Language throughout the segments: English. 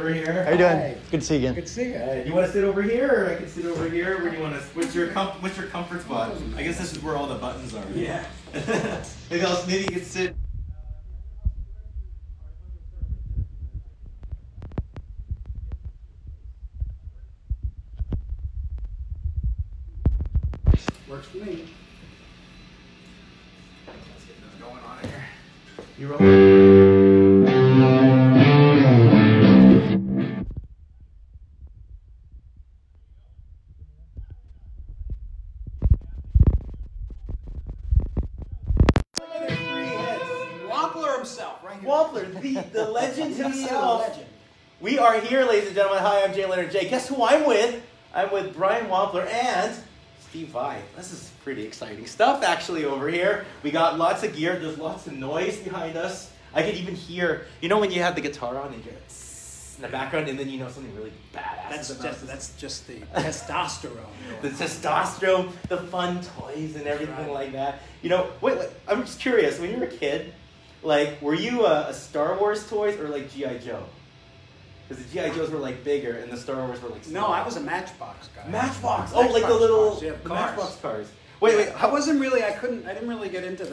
over here. How you doing? Hi. Good to see you again. Good to see you. You want to sit over here, or I can sit over here? Where do you want to? What's your comfort spot? I guess this is where all the buttons are. Yeah. Maybe you could sit. Works for me. Let's get this going on here. You roll. Wampler himself, right here. Wampler, the legend himself. Legend. We are here, ladies and gentlemen. Hi, I'm Jay Leonard J. Guess who I'm with? I'm with Brian Wampler and Steve Vai. This is pretty exciting stuff, actually, over here. We got lots of gear. There's lots of noise behind us. I could even hear, you know when you have the guitar on and you hear it in the background, and then you know something really badass. That's just the testosterone. The testosterone, the fun toys and everything like that. You know, wait, I'm just curious. When you were a kid, like, were you a Star Wars toys or like G.I. Joe? Because the G.I. Joes were like bigger and the Star Wars were like smaller. No, I was a Matchbox guy. Matchbox. Oh, like the little cars. Yeah, the cars. Matchbox cars. Wait. I wasn't really. I didn't really get into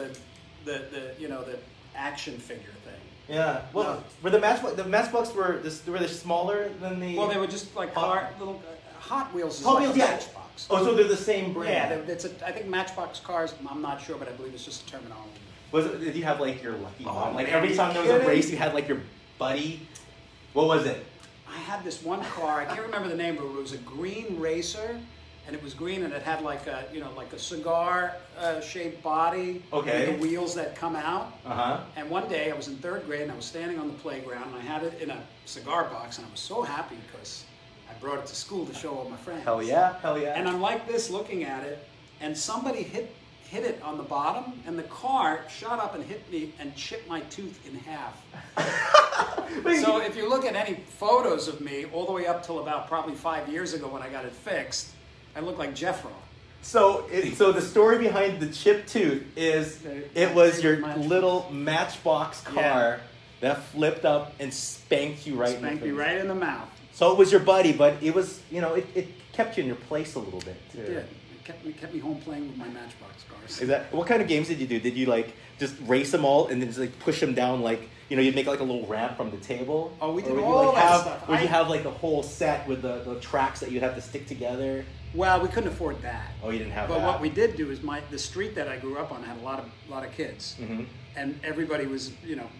the action figure thing. Yeah. Well, No. were the Matchbox were they smaller than the? Well, they were just like little Hot Wheels. Is Hot like Wheels, a yeah. Matchbox. Oh, so they're the same brand. Yeah, I think Matchbox cars. I'm not sure, but I believe it's just a terminology. Did you have like your lucky one? Like man, every time there was a race, you had like your buddy. What was it? I had this one car. I can't remember the name, but it was a green racer, and it was green, and it had like a cigar shaped body. Okay. With the wheels that come out. Uh-huh. And one day I was in 3rd grade, and I was standing on the playground, and I had it in a cigar box, and I was so happy because I brought it to school to show all my friends. Hell yeah. And I'm like this, looking at it, and somebody hit it on the bottom, and the car shot up and hit me and chipped my tooth in half. So if you look at any photos of me, all the way up till about probably 5 years ago when I got it fixed, I look like Jeffro. So the story behind the chipped tooth is it was your little Matchbox car that flipped up and spanked you right in the face. Spanked me right in the mouth. So it was your buddy, but it was, it kept you in your place a little bit too. It did. It kept me home playing with my Matchbox cars. What kind of games did you do? Did you like just race them all and then just like push them down, like, you'd make like a little ramp from the table? Oh, we did all that stuff. Would you have like the whole set with the tracks that you'd have to stick together? Well, we couldn't afford that. Oh, you didn't have but that. What we did do is the street that I grew up on had a lot of kids, and everybody was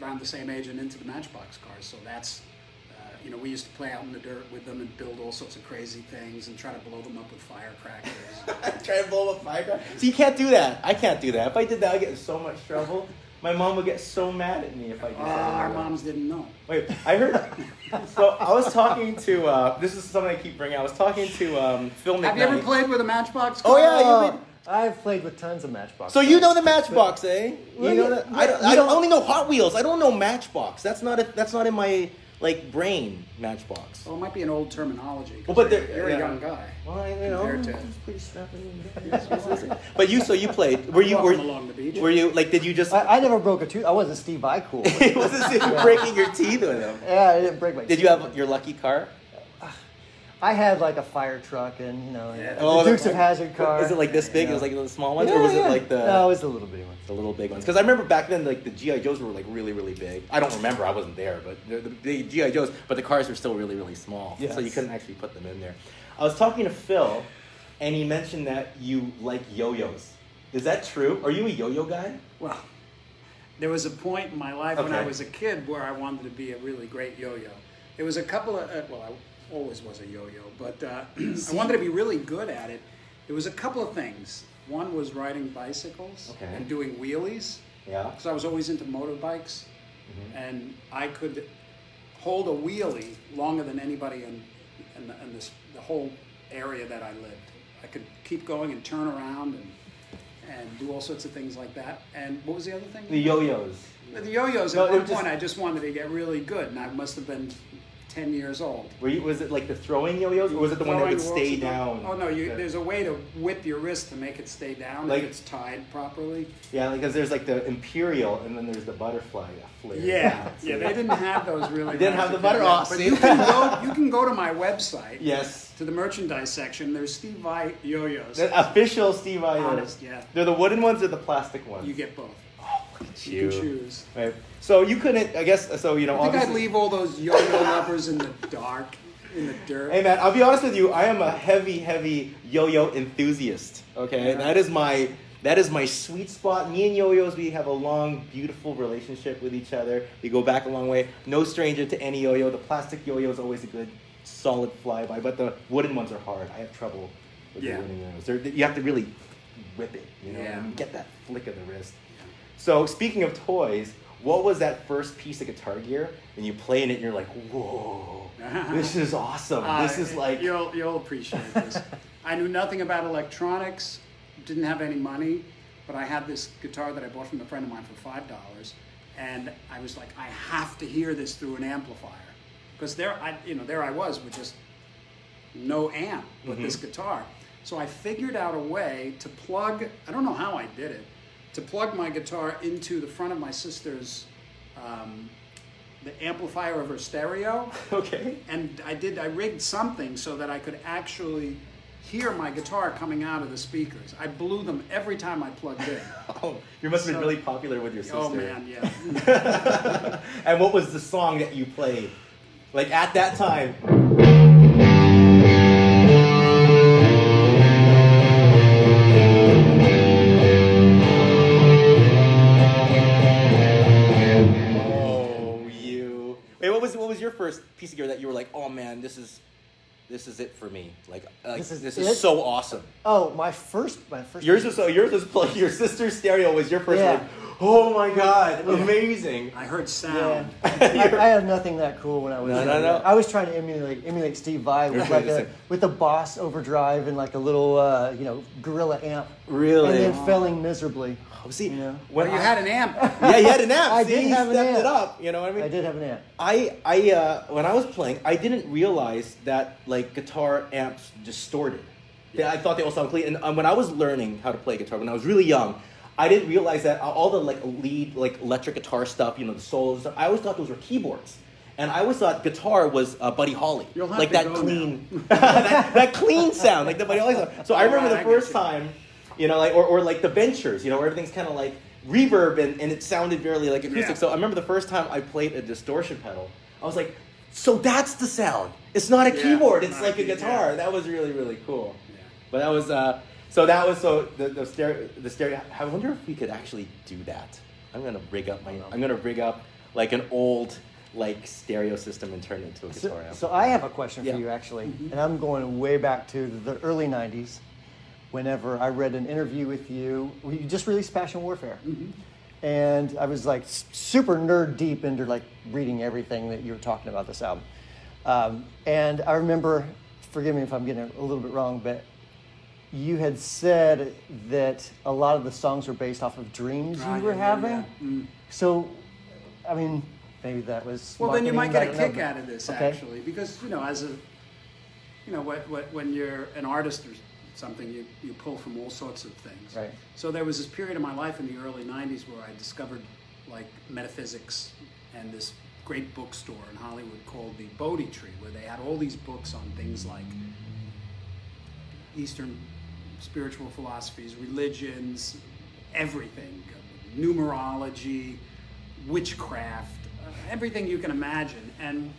around the same age and into the Matchbox cars. So that's we used to play out in the dirt with them and build all sorts of crazy things and try to blow them up with firecrackers. Try to blow up firecrackers. So you can't do that. I can't do that. If I did that, I'd get in so much trouble. My mom would get so mad at me if I did that. Our moms didn't know. Wait, I heard. So I was talking to. This is something I keep bringing. I was talking to Phil McKnight. Have you ever played with a Matchbox car? Oh yeah, I've played with tons of Matchbox. So you know the Matchbox, eh? You know that? I only know Hot Wheels. I don't know Matchbox. That's not in my brain. Matchbox. Well, it might be an old terminology. Well, but you're a young guy. Well, it's pretty snappy. But you played. Were you along the beach? Were you did you just? I never broke a tooth. I wasn't Steve Vai cool. It wasn't breaking your teeth with him. Yeah, I didn't break my teeth. Did you have your lucky car? I had like a fire truck and Yeah. the Dukes of Hazzard car. Is it like this big? It was like the small ones, Yeah, or was yeah. it like the? No, it was the little big ones. The little big ones. Because I remember back then, like the GI Joes were like really, really big. I don't remember. I wasn't there, but the big GI Joes. But the cars were still really, really small. Yes. So you couldn't actually put them in there. I was talking to Phil, and he mentioned that you like yo-yos. Is that true? Are you a yo-yo guy? Well, there was a point in my life when I Okay. was a kid where I wanted to be a really great yo-yo. There was a couple of, I always was a yo-yo, but I wanted to be really good at it. There was a couple of things. One was riding bicycles and doing wheelies. Yeah. Because I was always into motorbikes, and I could hold a wheelie longer than anybody in the whole area that I lived. I could keep going and turn around and do all sorts of things like that. And what was the other thing? The yo-yos. The yo-yos, No, at it one was point, I just wanted to get really good, and I must have been 10 years old. Was it like the throwing yo-yos, or was it the one that would stay down? Oh no, there's a way to whip your wrist to make it stay down if it's tied properly. Yeah, because there's like the imperial, and then there's the butterfly flare. Yeah, they didn't have those really. They didn't have the butter. But you can go to my website. Yes. To the merchandise section. There's Steve Vai yo-yos. The official Steve Vai yo-yos. Honest, yeah. They're the wooden ones or the plastic ones? You get both. Oh, look at you. You can choose. Right. So you couldn't, I guess, so, you know, I think obviously... I'd leave all those yo-yo lovers in the dark, in the dirt. Hey, man, I'll be honest with you. I am a heavy yo-yo enthusiast, okay? Yeah. That is my sweet spot. Me and yo-yos, we have a long, beautiful relationship with each other. We go back a long way. No stranger to any yo-yo. The plastic yo-yo is always a good, solid flyby, but the wooden ones are hard. I have trouble with the wooden yo-yos. You have to really whip it, you know, and get that flick of the wrist. So speaking of toys, what was that first piece of guitar gear? And you play in it and you're like, whoa, this is awesome. This is like... You'll appreciate this. I knew nothing about electronics, didn't have any money, but I had this guitar that I bought from a friend of mine for $5. And I was like, I have to hear this through an amplifier. Because there I was with just no amp with this guitar. So I figured out a way to plug, I don't know how I did it, to plug my guitar into the front of my sister's, the amplifier of her stereo. Okay. And I rigged something so that I could actually hear my guitar coming out of the speakers. I blew them every time I plugged in. Oh, you must have been really popular with your sister. Oh man, yeah. And what was the song that you played? Like at that time? What was your first piece of gear that you were like, oh man, this is it for me. Like this is so awesome. Oh, my first. Yours was your sister's stereo was your first. Like, oh my god, amazing. I heard sound. Yeah. I had nothing that cool when I was. No. I was trying to emulate Steve Vai with a Boss overdrive and like a little gorilla amp. Really? And then failing miserably. Oh, see, when you had an amp. Yeah, you had an amp. I did have an amp. It up. You know what I mean? I did have an amp. When I was playing, I didn't realize that like guitar amps distorted. Yeah. I thought they all sound clean. And when I was learning how to play guitar when I was really young, I didn't realize that all the like lead like electric guitar stuff, the solos stuff. I always thought those were keyboards. And I always thought guitar was Buddy Holly, like that clean, that clean sound, like the Buddy Holly sound. So I remember the first time. Or like the Ventures, where everything's kind of like reverb and it sounded very like acoustic. Yeah. So I remember the first time I played a distortion pedal, I was like, so that's the sound. It's not a keyboard, it's like a guitar. Yeah. That was really, really cool. Yeah. But that was, the stereo, I wonder if we could actually do that. I'm going to rig up like an old like stereo system and turn it into a guitar amp. So I have a question for you actually, and I'm going way back to the early 90s. Whenever I read an interview with you, you just released Passion Warfare. And I was like super nerd deep into like reading everything that you were talking about this album. And I remember, forgive me if I'm getting it a little bit wrong, but you had said that a lot of the songs were based off of dreams you were having. Yeah. So, I mean, maybe that was well, then you might get a kick out of this actually, because when you're an artist or something, you pull from all sorts of things. Right. So there was this period of my life in the early 90s where I discovered like metaphysics and this great bookstore in Hollywood called the Bodhi Tree, where they had all these books on things like Eastern spiritual philosophies, religions, everything, numerology, witchcraft, everything you can imagine, and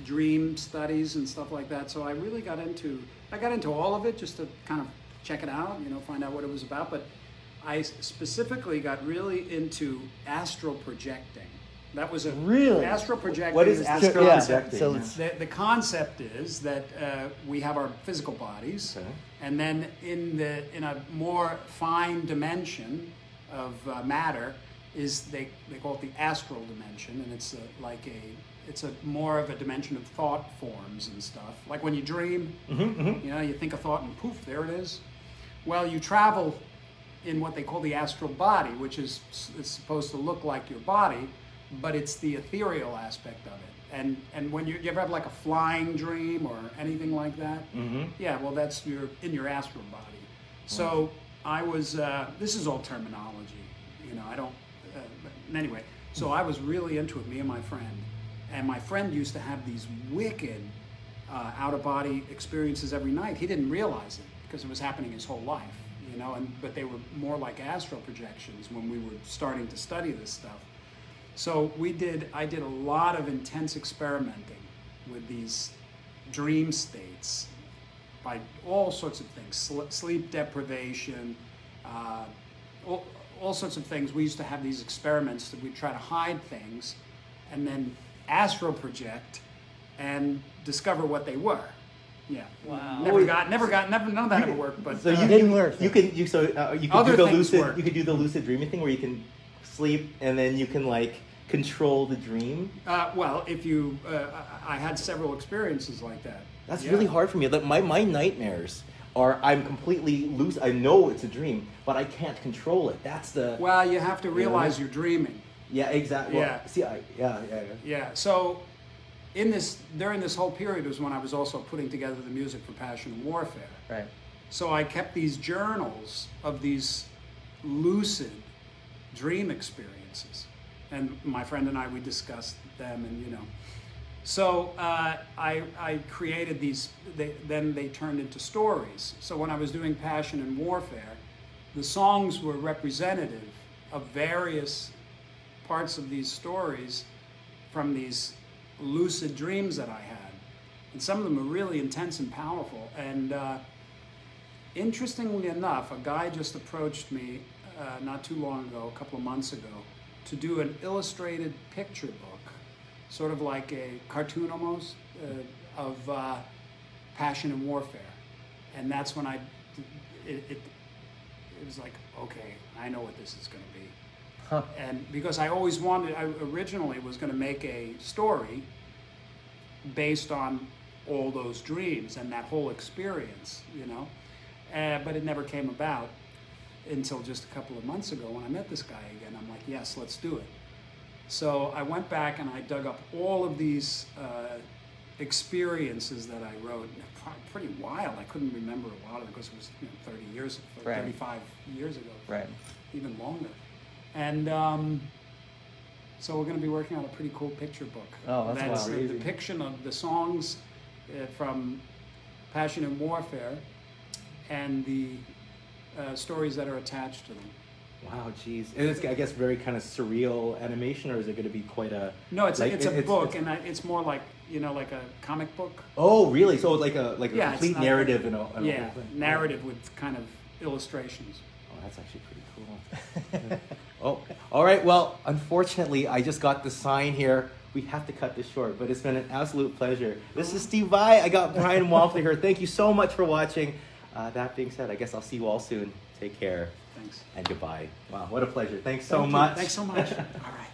dream studies and stuff like that. So I really got into all of it just to kind of check it out, find out what it was about. But I specifically got really into astral projecting. That was astral projecting. What is astral projecting? So the concept is that we have our physical bodies, and then in a more fine dimension of matter is they call it the astral dimension, and it's a more of a dimension of thought forms and stuff. Like when you dream, you think a thought and poof, there it is. Well, you travel in what they call the astral body, which is supposed to look like your body, but it's the ethereal aspect of it. And when you ever have like a flying dream or anything like that? Mm-hmm. Yeah, well, that's in your astral body. So I was, this is all terminology, you know, I don't, anyway. So I was really into it, me and my friend. And my friend used to have these wicked out-of-body experiences every night. He didn't realize it because it was happening his whole life, you know, but they were more like astral projections when we were starting to study this stuff. So I did a lot of intense experimenting with these dream states by all sorts of things, sleep deprivation, all sorts of things. We used to have these experiments that we'd try to hide things and then astral project and discover what they were. Yeah. Wow. None of that ever worked. But so you didn't work. You could do Other the things lucid. work. You could do the lucid dreaming thing where you can sleep and then you can like control the dream. well, if you, I had several experiences like that. That's really hard for me. Like my nightmares are I'm completely loose. I know it's a dream, but I can't control it. That's the. Well, you have to realize you're dreaming. Yeah, exactly. Yeah. Well, see, Yeah. So, during this whole period was when I was also putting together the music for Passion and Warfare. Right. So I kept these journals of these lucid dream experiences, and my friend and we discussed them, and you know. So I created these. Then they turned into stories. So when I was doing Passion and Warfare, the songs were representative of various parts of these stories from these lucid dreams that I had. And some of them are really intense and powerful. And interestingly enough, a guy just approached me not too long ago, a couple of months ago, to do an illustrated picture book, sort of like a cartoon almost, of Passion and Warfare. And that's when it was like, okay, I know what this is going to be. Huh. And because I originally was going to make a story based on all those dreams and that whole experience, you know, but it never came about until just a couple of months ago when I met this guy again. I'm like, yes, let's do it. So I went back and I dug up all of these experiences that I wrote. Pretty wild. I couldn't remember a lot of it because it was 30 years, 35 years ago, Right. even longer. And so we're going to be working on a pretty cool picture book. Oh, that's a depiction of the songs from Passion and Warfare and the stories that are attached to them. Wow, geez. And it's, I guess, very kind of surreal animation, or is it going to be quite a... No, it's a book, and it's more like, you know, like a comic book. Oh, really? So it's like a complete narrative in a whole thing. Narrative with kind of illustrations. Oh, that's actually pretty cool. Oh, all right. Well, unfortunately, I just got the sign here. We have to cut this short, but it's been an absolute pleasure. This is Steve Vai. I got Brian Wampler here. Thank you so much for watching. That being said, I guess I'll see you all soon. Take care. Thanks. And goodbye. Wow, what a pleasure. Thanks so much. Thanks so much. All right.